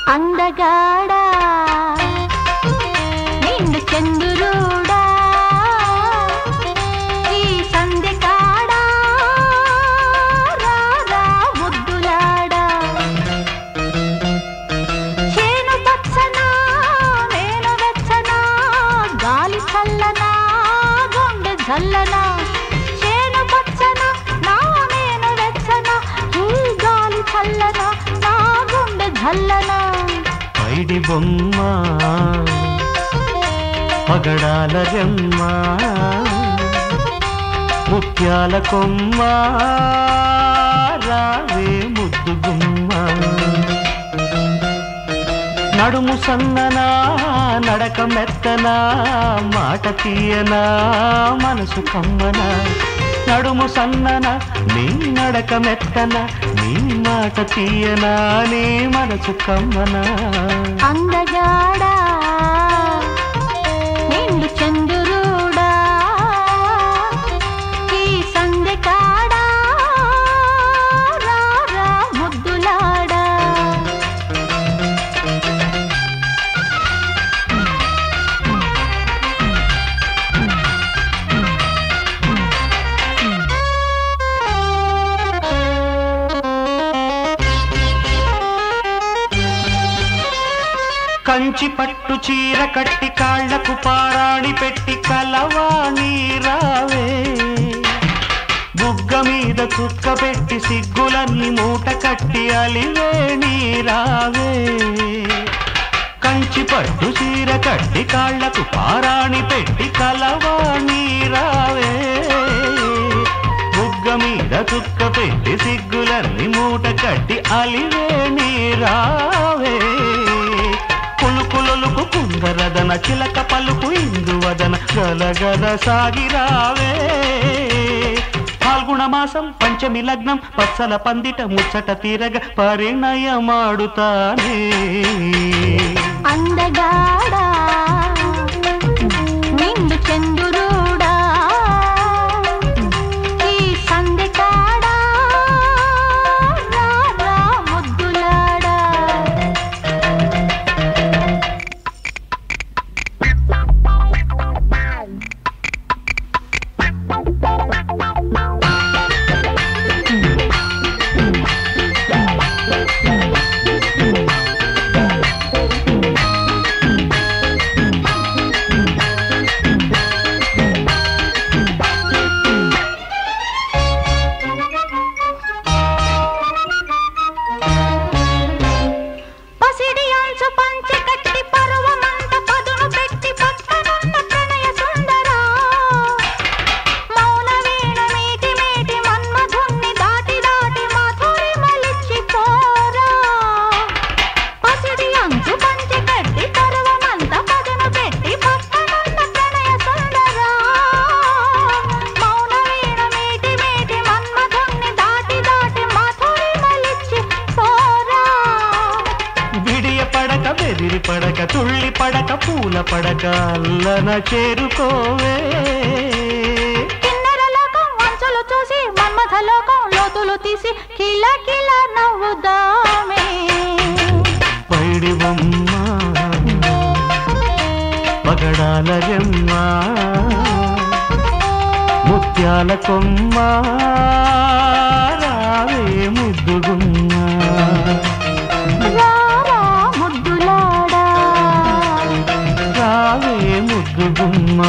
అందగాడా నిండు చంద్రుడా ఈ సంధ్య కాడా రారా ముద్దులాడా చేను పచ్చనా నేను వెచ్చనా గాలి చల్లనా గుండె జల్లనా చేను పచ్చనా నా నేను వెచ్చనా ఈ గాలి చల్లనా నా గుండె జల్లనా పైడి బొమ్మ పగడాల రెమ్మ ముత్యాల కొమ్మ రావే ముద్దు గుమ్మ నడుము సన్ననా నడక మెత్తనా మాట తీయనా మనసు కమ్మనా నడుము సన్ననా నీ నడక మెత్తనా నీ మాట తీయనా నీ మనసు కమ్మనా అందగాడా నిండు చంద్రుడా ఈ సంధ్య కాడా రారా ముద్దులాడా కంచి పట్టు చీర కట్టి కాళ్లకు పారాణి పెట్టి కలవాణి రావే బుగ్గ మీద చుక్క పెట్టి సిగ్గులన్నీ మూట కట్టి అలివేణి రావే కంచి పట్టు చీర కట్టి కాళ్లకు పారాణి పెట్టి కలవాణి రావే బుగ్గ మీద చుక్క పెట్టి సిగ్గులన్నీ మూట కట్టి అలివేణి రావే కులుకులొలుకు కుందరదన చిలక పలుకు ఇందువదన గలగల సాగిరావే ఫాల్గుణ మాసం పంచమి లగ్నం పచ్చల పందిట ముచ్చట తీరగ పరిణయమాడుతానే అందగాడా నిండు చంద్రుడా ఈ సంధ్య కాడా రారా ముద్దులాడా బెదిరి పడక తుళ్ళి పడక పూల పడక అల్లన చేరుకోవే కిన్నెర లోకం వంచులు చూసి మన్మథ లోకం లోతులు తీసి కిల కిల నవ్వుదామే పైడి బొమ్మ పగడాల రెమ్మ ముత్యాల కొమ్మ రావే ముద్దు గుమ్మ రారా ముద్దులాడా రావే ముద్దు గుమ్మ